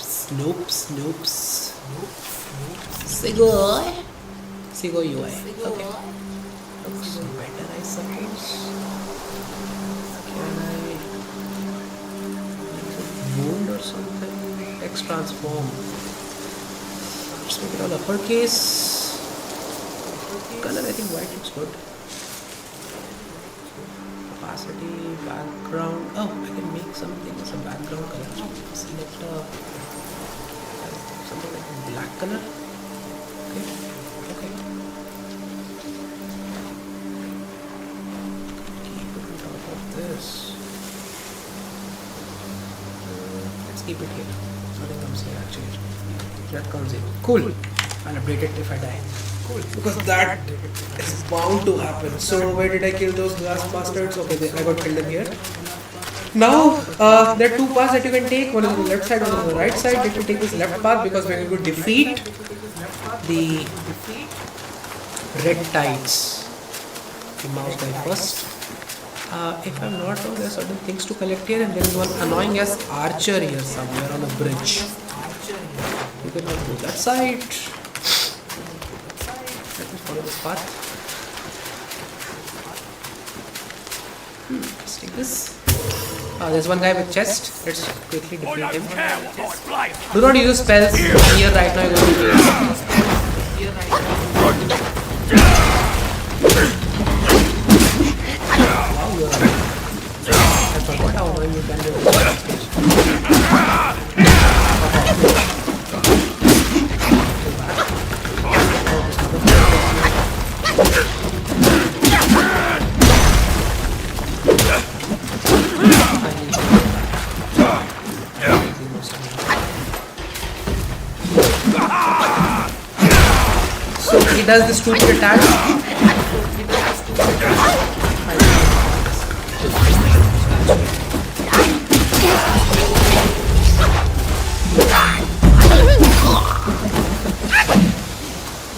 Sigo UI. Okay. Looks better, I suppose. Can I wound or something? Text transform. Let's make it all uppercase. Color, I think white looks good. Opacity, background. Oh, I can make something as a background color. Select something like a black color. Okay. Keep it on top of this. Let's keep it here. Nothing comes here actually. That comes in. Cool. I'll update it if I die. Cool. Because that is bound to happen. So where did I kill those glass bastards? Okay, I got killed in here. Now there are two paths that you can take. One is on the left side, one is on the right side. Let me take this left path because we're going to defeat the red tides. The mouse guy first. If I'm not wrong, there are certain things to collect here, and there is one annoying as archer here somewhere on a bridge. You can not go that side. Let me follow this path. Let's take this. There's one guy with chest. Let's quickly defeat him. Do not use spells here right now. Wow, you're right. I forgot how annoying you can do this. So he does this stupid attack.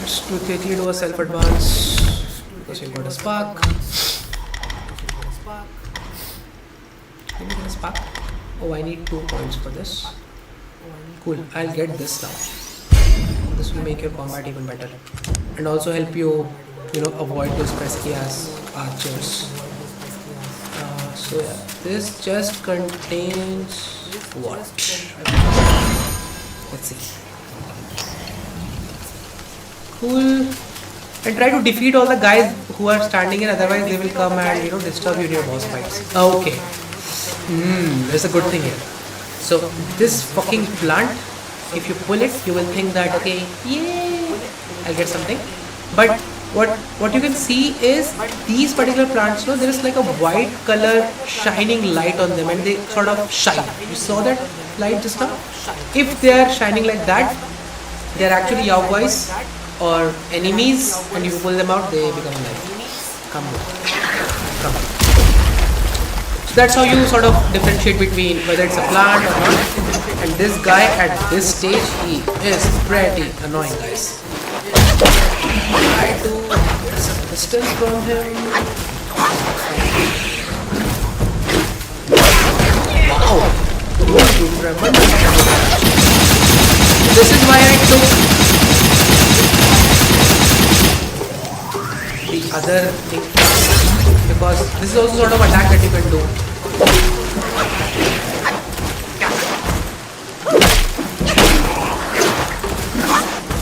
Let's quickly do a self advance because we got a spark. Can we get a spark? Oh, I need 2 points for this. Cool, I'll get this now. This will make your combat even better and also help you, avoid those pesky ass archers. So yeah, this just contains what? Let's see. Cool. And try to defeat all the guys who are standing in, otherwise they will come and disturb you in your boss fights. Okay. There's a good thing here. So this fucking plant, if you pull it, you will think that okay, yay, I'll get something. But what you can see is these particular plants, there is like a white color shining light on them and they sort of shine. You saw that light just now? If they are shining like that, they are actually Yaoguais or enemies, and if you pull them out, they become alive. Come on. So that's how you sort of differentiate between whether it's a plant or not. And this guy at this stage, he is pretty annoying, guys. Try to get some distance from him. Wow! This is why I took the other thing, because this is also sort of attack that you can do.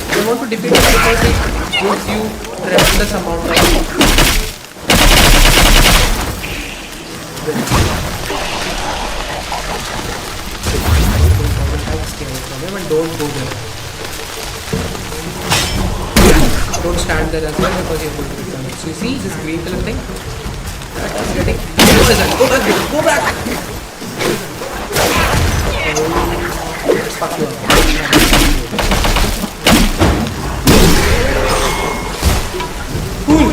I want to defeat it because it gives you tremendous amount of don't go there. Don't stand there as well because you're going to get damaged. So you see this green color thing? That is getting... What is that? Go back! Go back! Let's fuck you up. Cool!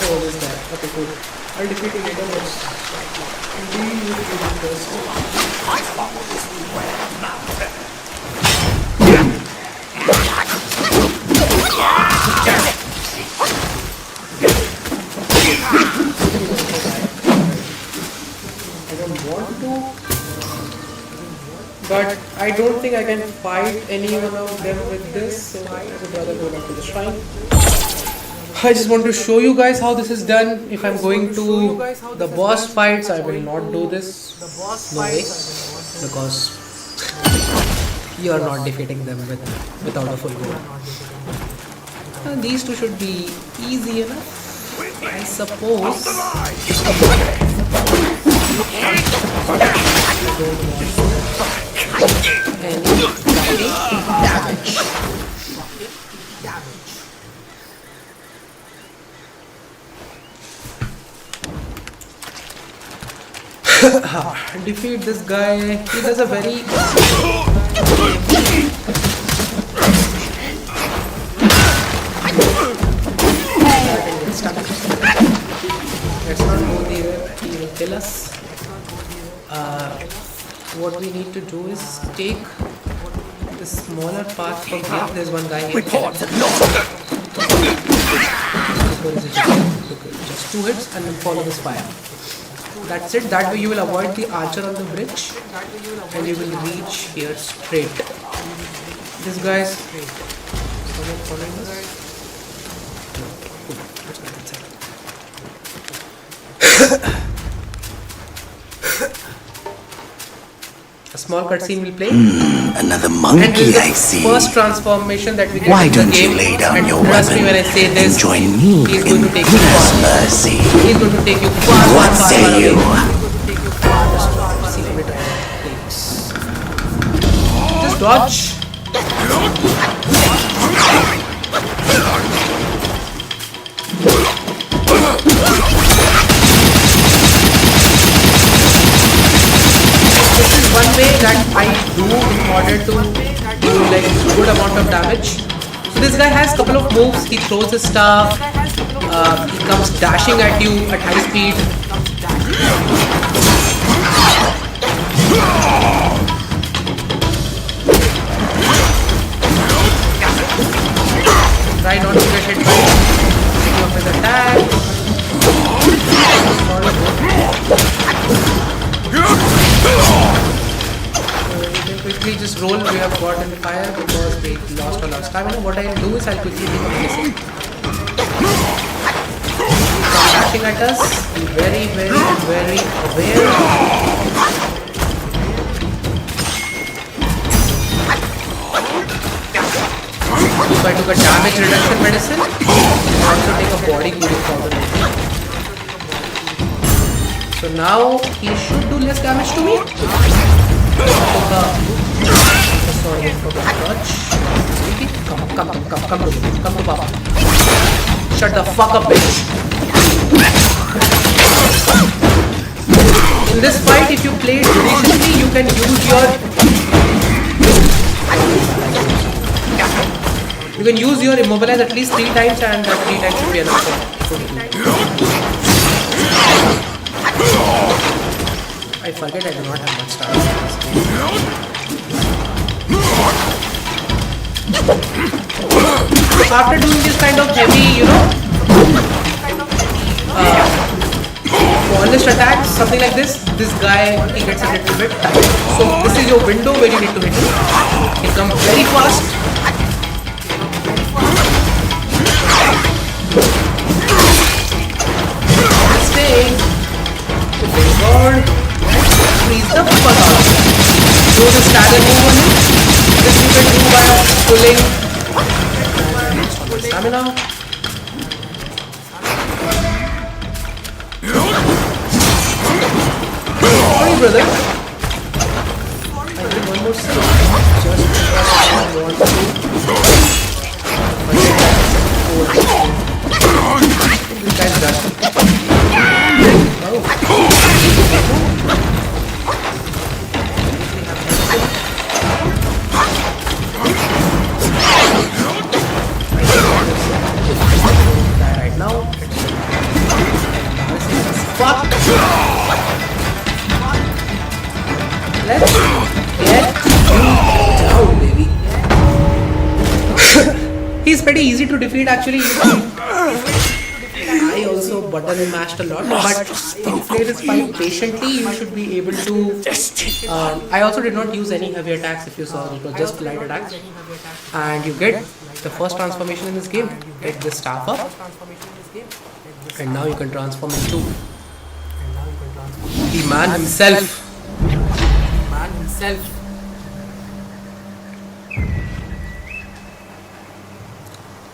Oh, what is that? Okay, cool. I'll defeat you later. Let's deal with it first. I don't want to, but I don't think I can fight any one of them with this, so I would rather go back to the shrine. I just want to show you guys how this is done. If I'm going to the boss fights, I will not do this. No way, because you are not defeating them without a full go. These two should be easy enough, I suppose. Defeat this guy. He does a very let's not go there, he will kill us. What we need to do is take the smaller path from here. There's one guy here. Just 2 hits and then follow this fire. That's it. That way you will avoid the archer on the bridge and you will reach here straight. This guy is someone following us. A small cutscene will play. Another monkey, I see. First transformation that we get Why in the don't game. you lay down And your trust weapon me when I say this, and join me he's going in to take you goodness far. mercy? He's going to take you far, far, What far, say far you? away. Secret place. Just dodge. This is one way that I do in order to do like good amount of damage. So this guy has couple of moves. He throws his stuff. He comes dashing at you at high speed. Try not to get hit by any of his attacks. Quickly just roll. We have got in fire because we lost all our stamina. What I'll do is I'll quickly take a medicine. Come dashing at us. Be very, very, very aware. So I took a damage reduction medicine. I also take a body cooling powder. So now he should do less damage to me. Come to Papa. Shut the fuck up, bitch. In this fight, if you play it judiciously, you can use your immobilize at least 3 times, and that 3 times should be enough for I forget I do not have much stars. After doing this kind of heavy, polished attacks, something like this guy, he gets a little bit tired. So this is your window where you need to hit him. He comes very fast. Stay. Thank God. Freeze the fuck out of him. Do the stagger move on him. This you can do by pulling stamina. brother. I need one more skill. Just because I want to. This guy's done. Right now. Fuck. Let's get you down, baby. He's pretty easy to defeat actually. I also button mashed a lot, but if you play this fight patiently, you should be able to. I also did not use any heavy attacks. If you saw, it was just light attacks, and you get the first transformation in this game. Take this staff up, and now you can transform into the man himself.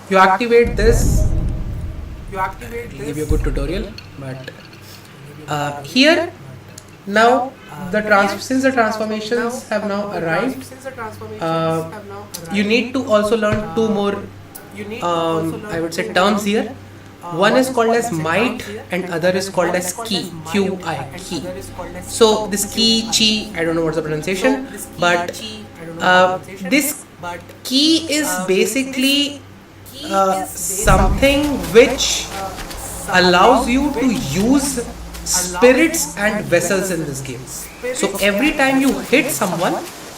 You activate this. It'll give you a good tutorial, but here now since the transformations have now arrived, you need to also learn two more. I would say terms here. One is called as might and other is called as ki, Q-I, ki. So this ki, chi, I don't know what's the pronunciation, but this ki is basically something which allows you to use spirits and vessels in this game. So every time you hit someone,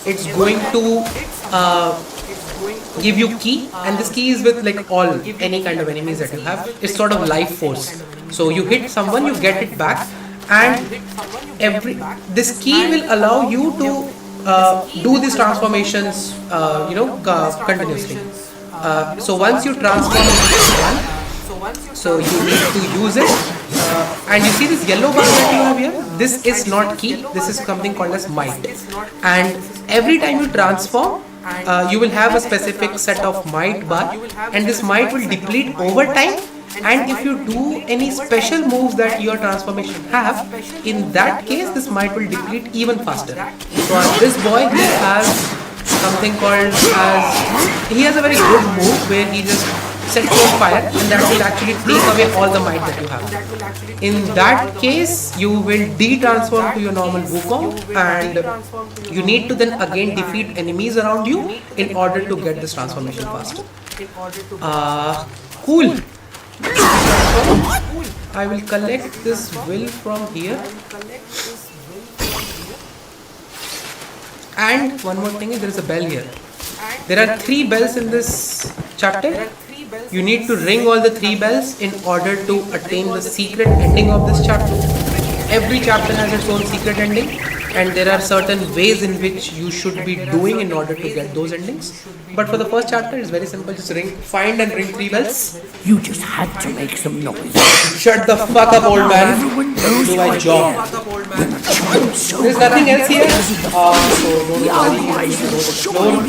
it's going to give you ki, and this ki is with like any kind of enemies that you have. It's sort of life force. So you hit someone, you get it back, and this ki will allow you to do these transformations, continuously. So once you transform into one, so you need to use it, and you see this yellow bar that you have here, this is not ki, this is something called as might, and every time you transform, you will have a specific set of might bar, and this might will deplete over time, and if you do any special moves that your transformation have, in that case this might will deplete even faster. So this boy, he has something called he has a very good move where he just sets you on fire, and that will actually take away all the might that you have. In that case, you will de-transform to your normal Wukong, and you need to then again defeat enemies around you in order to get this transformation faster. Cool. I will collect this will from here. And one more thing is there is a bell here. There are 3 bells in this chapter. You need to ring all the 3 bells in order to attain the secret ending of this chapter. Every chapter has its own secret ending, and there are certain ways in which you should be doing in order to get those endings. But for the first chapter, it's very simple. Just find and ring 3 bells. You just had to make some noise. Shut the fuck up, old man. Do my job. There's nothing else here. So don't worry.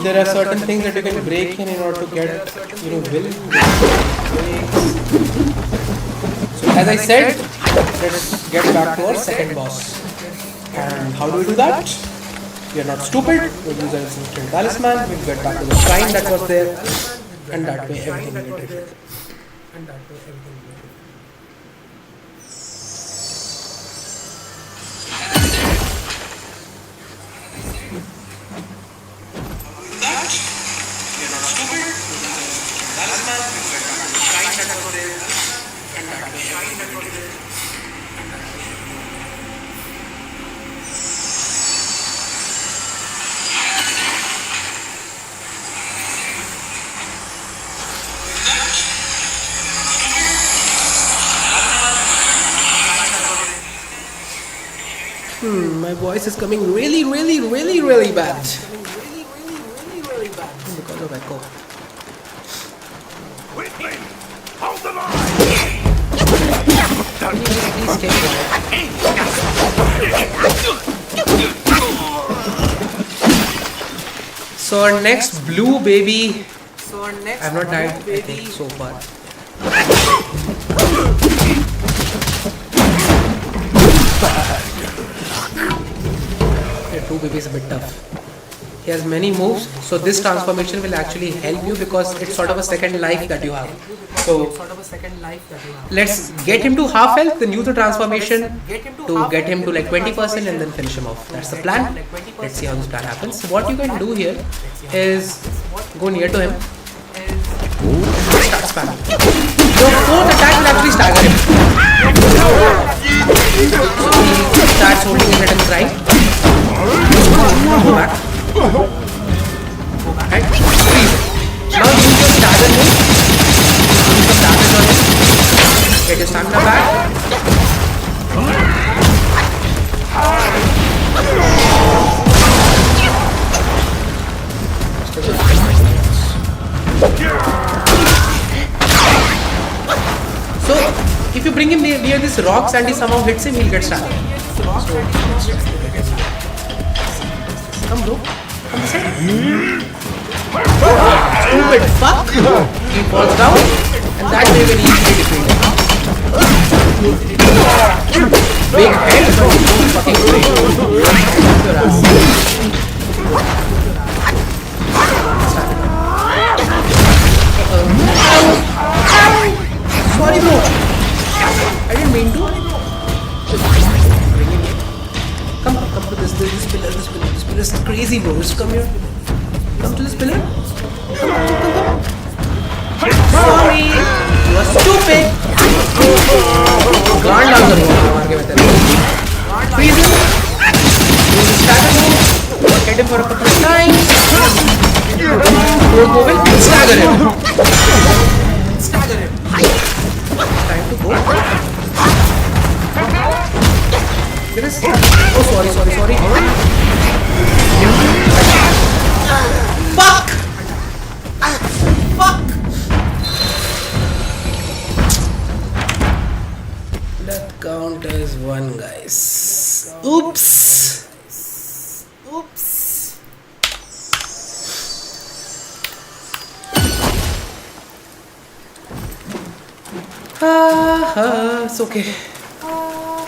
There are certain things that you can break in order to get, will. So as I said, let's get back to our second boss. And how do we do that? We are not stupid. We'll use our instant talisman. We'll get back to the shrine that was there, and that way everything will be different. My voice is coming really bad. Because of echo. Hold the line! Please stay quiet. So our next blue baby. I've not died, I think, so far. 2 BB is a bit tough. He has many moves, so this transformation will actually help you because it's sort of a second life that you have. So let's get him to half health, then use the transformation to get him to like 20% and then finish him off. That's the plan. Let's see how this plan happens. So what you can do here is go near to him. Start spamming. Your fourth attack will actually stagger him. So he starts holding his head and crying. Go back. And freeze it. Now use your stagger move. Use the damage on him. Get your stamina back. So, if you bring him near these rocks and he somehow hits him, he'll get staggered. So, come bro. Come this side. Stupid fuck. He falls down and that way we can easily defeat him. Big head, but you don't fucking play. Your ass. Sorry bro. I didn't mean to. Come to this pillar. This pillar is crazy bro. Just come here. Come to this pillar. Come. Sorry. You are stupid. Guard down the road. Freeze him. Use the stagger move. Hit him for a couple of times. Don't move it. Stagger him. Time to go. There is. Oh, sorry. Fuck! That count as 1, guys. Oops. It's okay.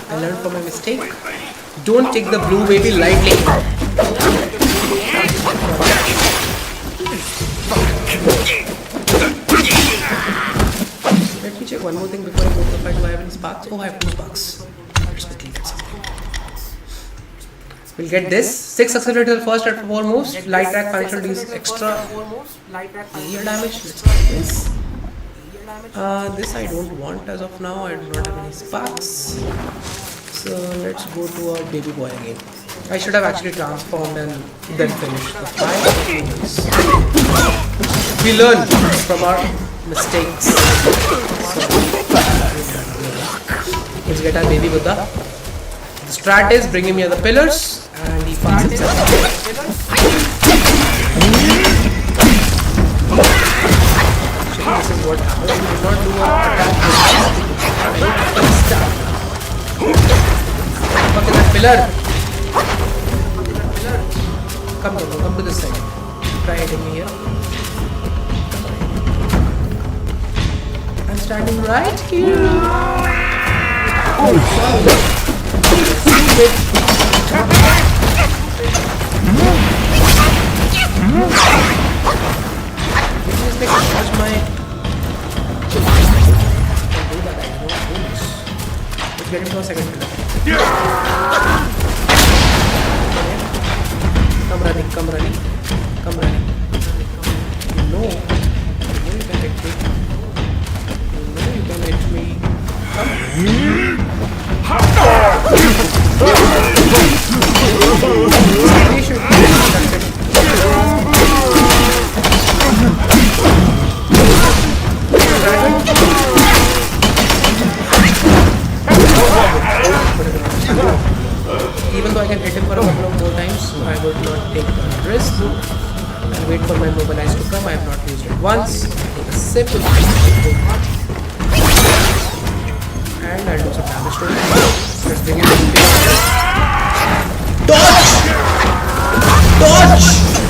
I learned from my mistake. Don't take the blue baby lightly. Let me check one more thing before I go to the fight. Do I have any sparks? Oh, I have 2 sparks. Let's quickly get some. We'll get this. 6 successful to the first at 4 moves. Light track financial deals extra air damage. Let's get this. This I don't want as of now. I do not have any sparks. So let's go to our baby boy again. I should have actually transformed and then finished the fight. We learn from our mistakes. So, let's get our baby Buddha. The strat is bring him near the pillars and he fucks himself. This is what happens. We do not do an attack. Fuck that pillar. Come to this side. Try hitting me here. I'm standing right here. Oh, sorry. Stupid. Just like touch my. Let's get him for a second. Come running. You know you can hit me. Come. Even though I can hit him for a couple of more times, I would not take the risk. I'll wait for my mobilize to come. I have not used it once. Take a sip. And I'll do some damage to him. Let's bring him to the Dodge!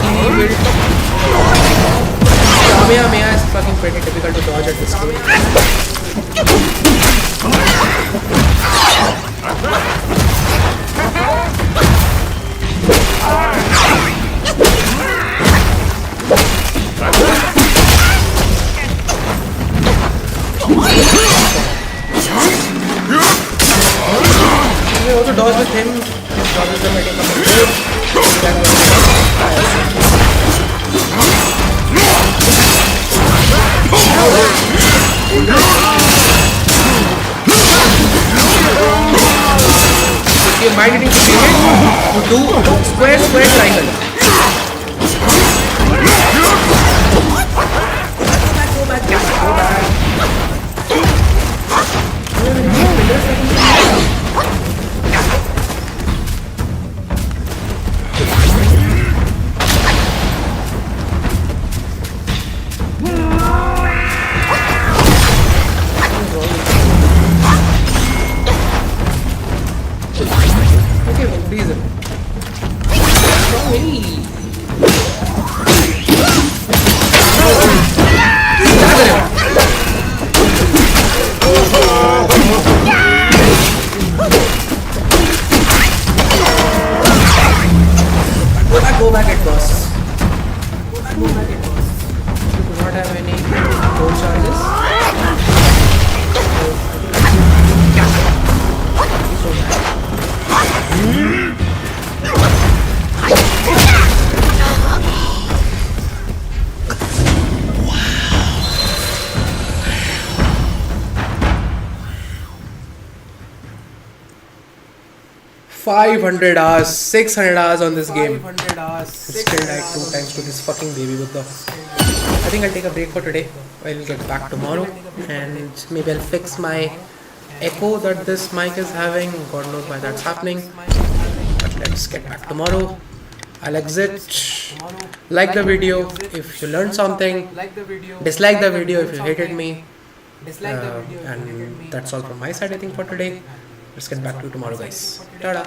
He will. Kamehameha is fucking pretty difficult to dodge at this stage. We also dodge with him. Dodges them, I take if your mind getting completed, you do square, square, triangle. Go back. 500 hours, 600 hours on this game. 500 hours. Still died 2 times to this fucking baby with the. I think I'll take a break for today. I'll get back tomorrow and maybe I'll fix my echo that this mic is having. God knows why that's happening. But let's get back tomorrow. I'll exit. Like the video if you learned something. Dislike the video if you hated me. And that's all from my side, I think, for today. Let's get back to tomorrow, guys. Ta-da.